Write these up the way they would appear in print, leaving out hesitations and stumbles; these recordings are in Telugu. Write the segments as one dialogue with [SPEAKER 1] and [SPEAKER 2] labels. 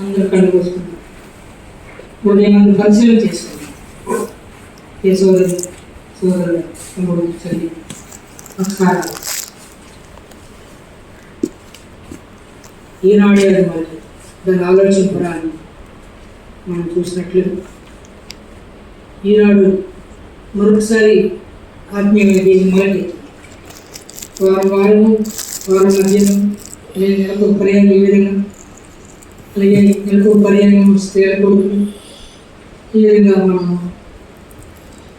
[SPEAKER 1] అందరూ కళ్ళు కోసుకుంటాం. ఉదయం అందరూ పరిశీలన చేసుకుంటాం. ఏ సోదరులు తమ్ముడు చల్లి నమస్కారాలు. ఈనాడే అది మళ్ళీ దాని ఆలోచింపరాని మనం చూసినట్లు ఈనాడు మరొకసారి ఆత్మీయంగా దీన్ని మొదలెత్తుంది. వారం మధ్యలో నేను నెలకు పర్యాయం ఈ విధంగా, అలాగే నెలకు పర్యాయం స్త్రీల కొడుకులు, ఈ విధంగా మనం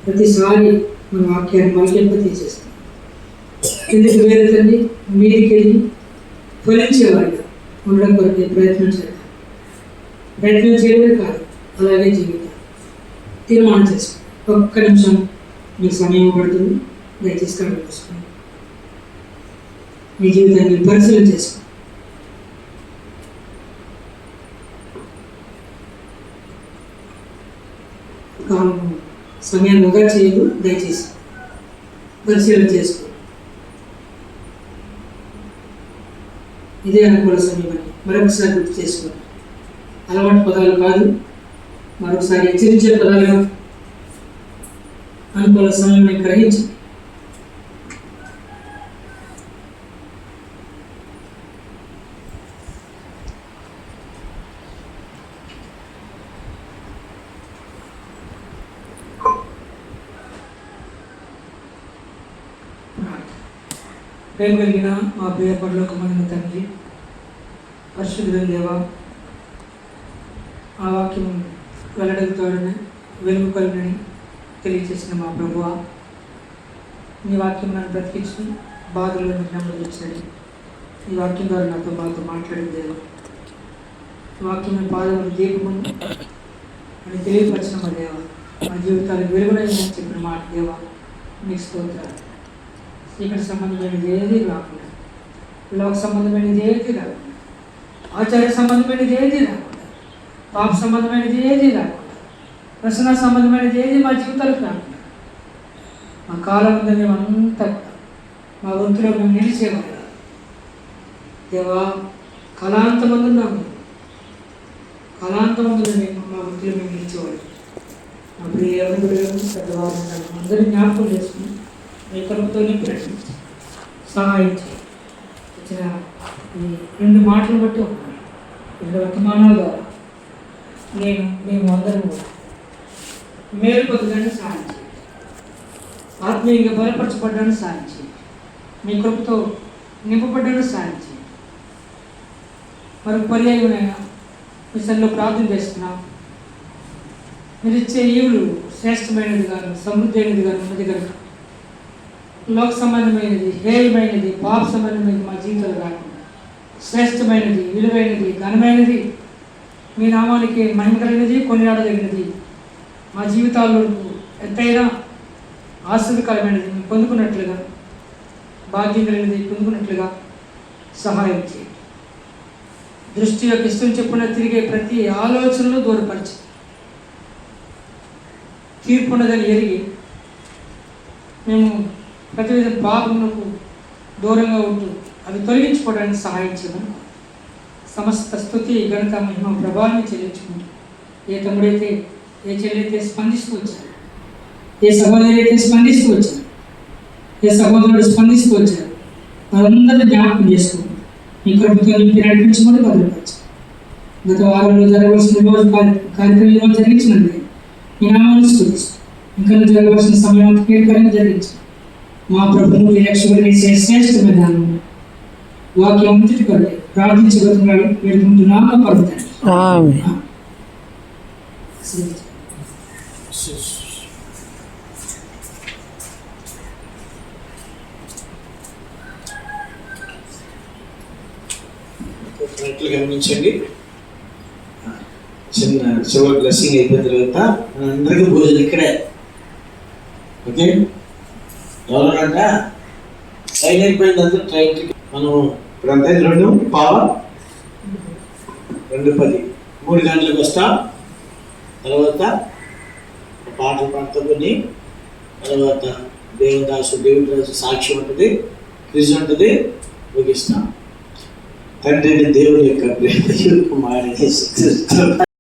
[SPEAKER 1] ప్రతిసారి మన వాక్యాన్ని మలికింప తీసేస్తాం. ఎందుకు వేరే తండ్రి మీదికి వెళ్ళి ఫలించేవాడిగా ఉండడం కొరకు ప్రయత్నం చేయడమే కాదు, అలాగే జీవితం తీర్మానం చేసుకోండి. ఒక్క నిమిషం మీకు సమయం పడుతుంది, దయచేసి కళ్ళు మూసుకోండి. మీ జీవితాన్ని పరిశీలన చేసుకోండి. సమయం వృధా చేయదు, దయచేసి పరిశీలన చేసుకోండి. ఇదే అనుకూల సమయం అని మరొకసారి గుర్తు చేసుకోండి. అలవాటు పదాలు కాదు, మరొకసారి హెచ్చరించే పదాలుగా అనుకూల సమయాన్ని గ్రహించి ప్రేమ కలిగిన మా ప్రియ పరలోకమైన తండ్రి, పరిశుద్ధుడైన దేవా, ఆ వాక్యం వెల్లడవుతాడని వెలుగు కలుగునని తెలియజేసిన మా ప్రభువా, నీ వాక్యం నన్ను బ్రతికించి బాధల్లో నిర్ణయంలో తెచ్చాడు. ఈ వాక్యం ద్వారా మాతో మాట్లాడిన దేవా, ఈ వాక్యం పాదములు దీపము అని తెలియపరిచిన మా దేవా, మా జీవితాలకు వెలుగునని చెప్పిన మాట దేవా, నీకు స్తోత్రాలు. ఇక్కడ సంబంధమైనది ఏది రాకుండా, లోక సంబంధమైనది ఏది రాకుండా, ఆచార్య సంబంధమైనది ఏది రాకుండా, పాప సంబంధమైనది ఏది రాకుండా, రచన సంబంధమైనది ఏది మా జీవితాలకు రాకుండా, మా కాలం మీద మేమంతా మా వృత్తిలో మేము నిలిచేవాళ్ళం దేవా. కళాంతమందు ఉన్నాము, కళాంతమందులో మేము మా వృత్తిలో మేము నిలిచేవాళ్ళం. మా ప్రియ పెద్దవారు అందరినీ జ్ఞాపకం చేసుకుని మీ కృపతో నింపినట్టు సహాయం చేయి. ఇచ్చిన ఈ 2 మాటలు బట్టి ఉన్నాయి, 2 వర్తమానాల ద్వారా మేము అందరం మేలు పొందడానికి సహాయం చేయండి. ఆత్మీయంగా బలపరచబడ్డానికి సహాయం చేయండి. మీ కృపతో నింపబడ్డానికి సహాయం చేయండి. మరొక పర్యాయమైనా మీ సన్నిధిలో ప్రార్థన చేస్తున్నాం. మీరు ఇచ్చే ఈవులు శ్రేష్టమైనది గాను సమృద్ధి అయినది గాను ఉన్నది కనుక లోక సంబంధమైనది, హేయమైనది, పాప సంబంధమైనది మా జీవితంలో రాకుండా శ్రేష్టమైనది, విలువైనది, ఘనమైనది, మీ నామానికి మహిమకరమైనది, కొనియాడదగినది, మా జీవితాల్లో ఎంతైనా ఆశ్చర్యకరమైనది మేము పొందుకున్నట్లుగా, భాగ్యం కలిగినది పొందుకున్నట్లుగా సహాయం చేయండి. దృష్టి యొక్క ఇష్టం చెప్పున తిరిగే ప్రతి ఆలోచనలు దూరపరిచి తీర్పున్నదని ఎరిగి మేము ప్రతివిధ పాపములకు దూరంగా ఉంటూ అవి తొలగించుకోవడానికి సహాయం చేయమని సమస్త స్తుతి ఘనత మహిమ ప్రభావాన్ని చెల్లించుకుంటూ ఏ తమ్ముడైతే ఏ చెల్లైతే స్పందిస్తూ వచ్చారు, ఏ సహోదరి అయితే స్పందిస్తూ వచ్చారు, ఏ సహోదరుడు స్పందిస్తూ వచ్చారు, వారందరినీ జ్ఞాపకం చేసుకుంటారు. మీ కృపతో నింపి నడిపించమని భద్రపరచారు. గత వారంలో జరగవలసిన రోజు కార్యక్రమంలో జరిగించినది మీ నామాన్ని స్తుతిస్తూ ఇంకా జరగవలసిన సమయం కీలకంగా జరిగించారు. మా ప్రభువు రక్షకుడిని శ్రేష్టమైన వాక్యం అంతటి కొరకు ప్రార్థించగలుగుతున్నాడు వేడుకుంటున్నాము పడుతాను.
[SPEAKER 2] గమనించండి, చివరి బ్లెస్సింగ్ అయిపోయిన తర్వాత అందరికీ భోజనం ఇక్కడే. ఓకే, ఎవరన్నా ట్రైన్ అయిపోయింది, అందరూ ట్రైన్ మనం ఇప్పుడంతా 2:10 3 గంటలకు వస్తాం. తర్వాత పాటలు పాడుతుంది, తర్వాత దేవుడి రాజు సాక్షి ఉంటుంది, క్విజ్ ఉంటుంది, ముగిస్తాం. తండ్రిని దేవుని యొక్క ప్రేమ కుమారుని యేసుక్రీస్తు